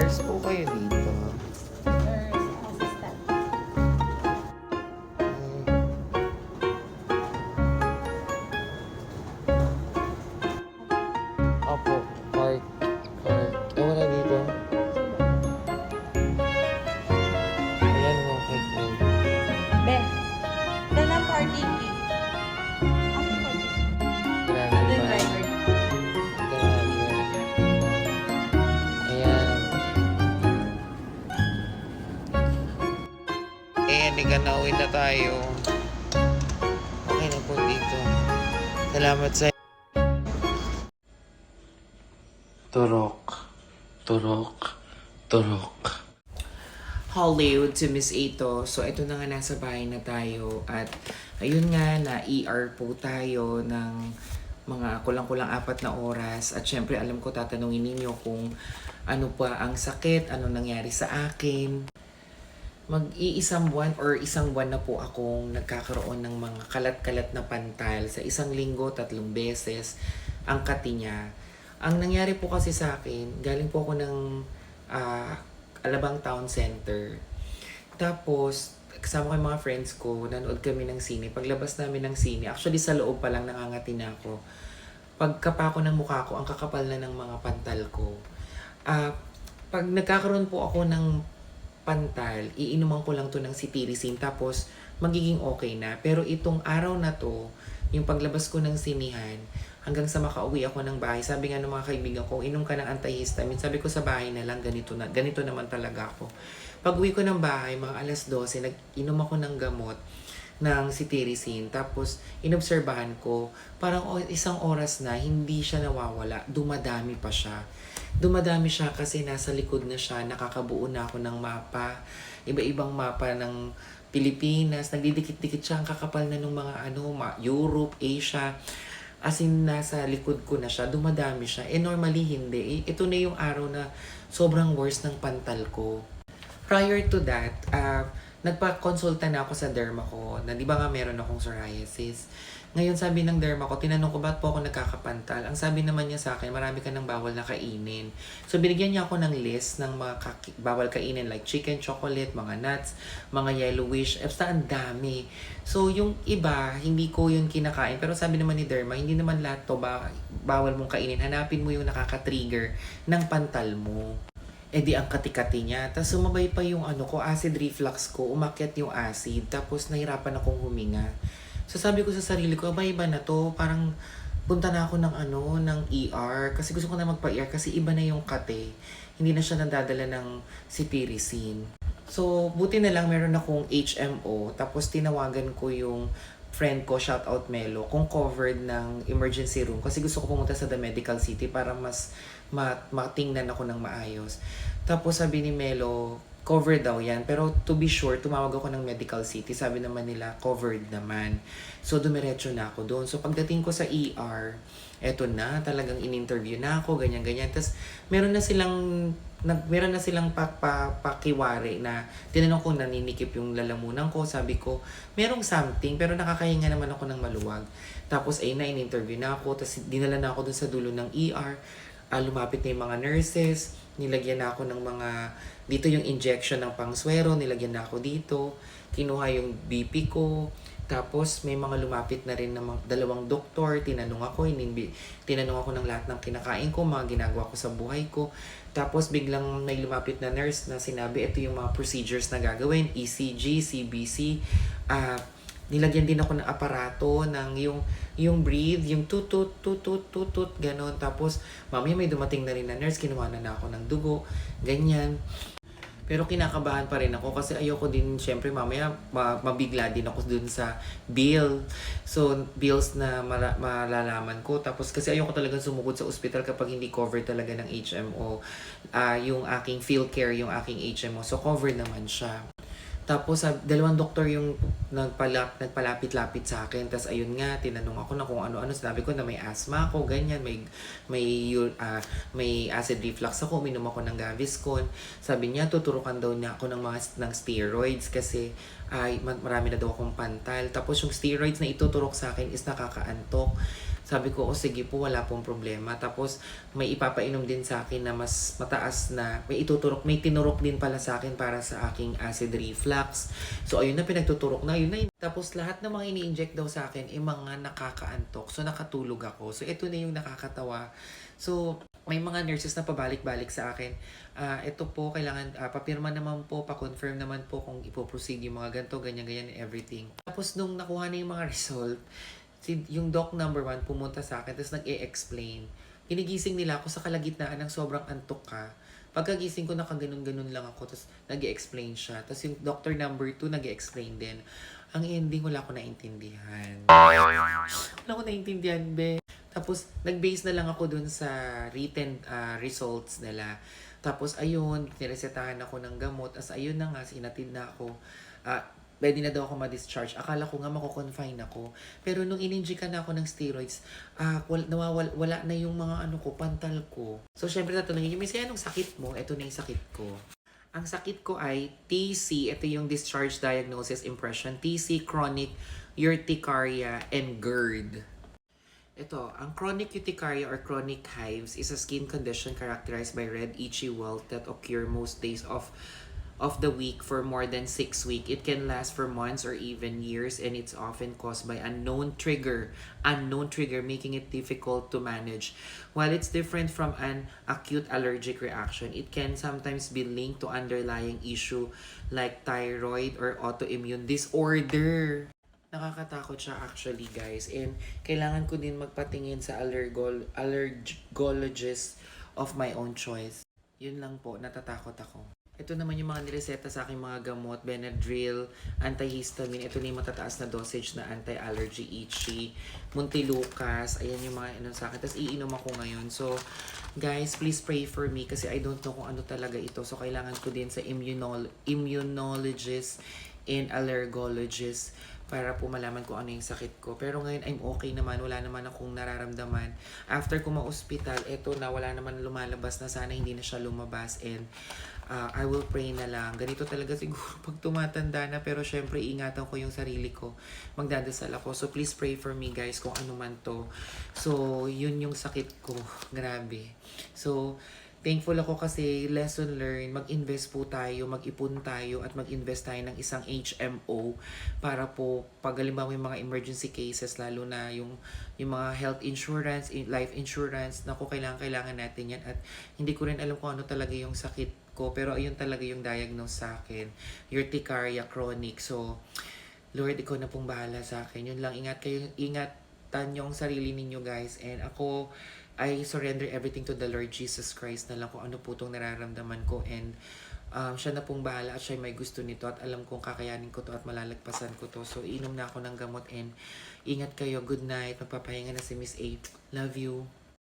nurse po kayo dito? Nurse assistant. Opo, park. Park. Wala dito. Ayan mo, park mo. Be, dan ang parking fee. Ako po. Grabe Then ba? driver. Grabe. Ayan. Liga na uwi na tayo. Okay na po dito. Salamat sa... Turok. Turok. Turok. Hello to Miss Ito. So, ito na nga, nasa bahay na tayo. At, ayun nga, na-ER po tayo ng mga kulang-kulang 4 na oras. At syempre, alam ko, tatanungin ninyo kung ano pa ang sakit, ano nangyari sa akin. Mag-iisang buwan or isang buwan na po akong nagkakaroon ng mga kalat-kalat na pantal. Sa isang linggo, 3 beses ang kati niya. Ang nangyari po kasi sa akin, galing po ako ng Alabang Town Center. Tapos, kasama ko yung mga friends ko, nanood kami ng sine. Paglabas namin ng sine, actually sa loob pa lang nangangati na ako. Pagkapa ko ng mukha ko, ang kakapal na ng mga pantal ko. Pag nagkakaroon po ako ng pantal, iinuman ko lang to ng cetirizine tapos magiging okay na. Pero itong araw na to, yung paglabas ko ng sinihan, hanggang sa makauwi ako ng bahay, sabi nga ng mga kaibigan ko, inom ka ng antihistamine. Sabi ko sa bahay na lang, ganito naman talaga ako. Pag uwi ko ng bahay, mga alas 12, nag-inom ako ng gamot ng cetirizine. Tapos, inobserbahan ko, parang isang oras na, hindi siya nawawala. Dumadami pa siya. Dumadami siya kasi nasa likod na siya. Nakakabuo na ako ng mapa. Iba-ibang mapa ng Pilipinas. Nagdidikit-dikit siya. Ang kakapal na ng mga Europe, Asia. As in, nasa likod ko na siya. Dumadami siya. Normally, hindi. Ito na yung araw na sobrang worst ng pantal ko. Prior to that, nagpa-consulta na ako sa derma ko na di ba nga meron akong psoriasis. Ngayon sabi ng derma ko, tinanong ko ba't po ako nagkakapantal. Ang sabi naman niya sa akin, marami ka ng bawal na kainin. So binigyan niya ako ng list ng mga bawal kainin like chicken, chocolate, mga nuts, mga yellowish. Basta ang dami. So yung iba, hindi ko yun kinakain. Pero sabi naman ni derma, hindi naman lahat to bawal mong kainin. Hanapin mo yung nakaka-trigger ng pantal mo. Di ang kati-kati niya. Tapos sumabay pa yung acid reflux ko, umakyat yung acid, tapos nahirapan akong huminga. So sabi ko sa sarili ko, iba na to, parang punta na ako ng ER, kasi gusto ko na magpa-ER kasi iba na yung kati. Hindi na siya nadadala ng cetirizine. So buti na lang meron akong HMO, tapos tinawagan ko yung friend ko, shout out Melo, kung covered ng emergency room kasi gusto ko pumunta sa The Medical City para mas matingnan ako ng maayos. Tapos sabi ni Melo, covered daw yan. Pero to be sure, tumawag ako ng Medical City. Sabi naman nila, covered naman. So dumiretso na ako doon. So pagdating ko sa ER, eto na, talagang in-interview na ako, ganyan-ganyan. Tapos meron na silang pakiwari na tinanong ko naninikip yung lalamunan ko. Sabi ko, merong something, pero nakakahinga naman ako ng maluwag. Tapos ayun na, in-interview na ako. Tapos dinala na ako doon sa dulo ng ER. Lumapit na yung mga nurses. Nilagyan na ako ng mga, dito yung injection ng pangswero, nilagyan na ako dito. Kinuha yung BP ko. Tapos may mga lumapit na rin ng dalawang doktor, tinanong ako ng lahat ng kinakain ko, mga ginagawa ko sa buhay ko. Tapos biglang may lumapit na nurse na sinabi, ito yung mga procedures na gagawin, ECG, CBC, nilagyan din ako ng aparato ng yung breathe, yung tutut, ganon. Tapos mamaya may dumating na rin na nurse, kinuha na ako ng dugo, ganyan. Pero kinakabahan pa rin ako kasi ayoko din, syempre mamaya mabigla din ako dun sa bill. So, bills na malalaman ko. Tapos kasi ayoko talagang sumugod sa ospital kapag hindi covered talaga ng HMO. Yung aking field care, yung aking HMO. So, covered naman siya. Tapos, dalawang doktor yung nagpalapit-lapit sa akin. Tapos, ayun nga, tinanong ako na kung ano-ano. Sabi ko na may asthma ako, ganyan. May acid reflux ako. Uminom ako ng Gaviscon. Sabi niya, tuturukan daw niya ako ng steroids kasi marami na daw akong pantal. Tapos, yung steroids na ituturok sa akin is nakakaantok. Sabi ko, o sige po, wala pong problema. Tapos may ipapainom din sa akin na mas mataas na, may tinurok din pala sa akin para sa aking acid reflux. So ayun na, pinagtuturok na, yun na yun. Tapos lahat ng mga ini-inject daw sa akin, mga nakakaantok. So nakatulog ako. So ito na yung nakakatawa. So may mga nurses na pabalik-balik sa akin. Ito po, kailangan, papirma naman po, pa-confirm naman po kung ipoproceed yung mga ganito, ganyan-ganyan, and everything. Tapos nung nakuha na yung mga result, yung doc number 1 pumunta sa akin, tapos nag-e-explain. Ginigising nila ako sa kalagitnaan ng sobrang antok ka. Pagkagising ko, nakaganon-ganon lang ako, tapos nag-e-explain siya. Tapos yung doctor number 2, nag-e-explain din. Ang ending, wala ko naintindihan. Wala ko naintindihan, be. Tapos, nag-base na lang ako dun sa written results nila. Tapos, ayun, niresetahan ako ng gamot. As ayun na nga, sinatid na ako. Pwede na daw ako ma-discharge. Akala ko nga mako-confine ako. Pero nung ininjikan na ako ng steroids, wala na yung mga pantal ko. So, syempre tatanungin niyo, Miss, anong sakit mo? Ito na yung sakit ko. Ang sakit ko ay TC, ito yung Discharge Diagnosis Impression, TC, Chronic Urticaria, and GERD. Ito, ang chronic urticaria or chronic hives is a skin condition characterized by red itchy welt that occur most days of the week for more than 6 weeks. It can last for months or even years, and it's often caused by unknown trigger, making it difficult to manage. While it's different from an acute allergic reaction, it can sometimes be linked to underlying issue like thyroid or autoimmune disorder. Nakakatakot siya actually, guys. And kailangan ko din magpatingin sa allergologist of my own choice. Yun lang po, natatakot ako. Ito naman yung mga nireseta sa aking mga gamot, Benadryl, antihistamine. Ito na yung matataas na dosage na anti-allergy itchy, Montelukast. Ayan yung mga sa akin. Tapos iinom ako ngayon. So, guys, please pray for me kasi I don't know kung ano talaga ito. So, kailangan ko din sa immunologist and allergologist para po malaman ko ano yung sakit ko. Pero ngayon, I'm okay naman. Wala naman akong nararamdaman. After ko ma-hospital, eto na, wala naman lumalabas na. Sana hindi na siya lumabas. And I will pray na lang. Ganito talaga siguro pag tumatanda na. Pero syempre, ingatan ko yung sarili ko. Magdadasal ako. So, please pray for me, guys, kung ano man to. So, yun yung sakit ko. Grabe. So, thankful ako kasi lesson learned, mag-invest po tayo, mag-ipon tayo at mag-invest tayo ng isang HMO para po pag halimbawa yung mga emergency cases, lalo na yung mga health insurance, life insurance, naku, kailangan natin yan. At hindi ko rin alam kung ano talaga yung sakit ko, pero ayun talaga yung diagnose sa akin, urticaria chronic. So, Lord, ikaw na pong bahala sa akin. Yun lang, ingatan yung sarili ninyo, guys. And ako, I surrender everything to the Lord Jesus Christ na lang kung ano po itong nararamdaman ko, and siya na pong bahala at siya may gusto nito at alam kong kakayanin ko to at malalagpasan ko to. So, inom na ako ng gamot and ingat kayo. Good night. Magpapahinga na si Miss A. Love you.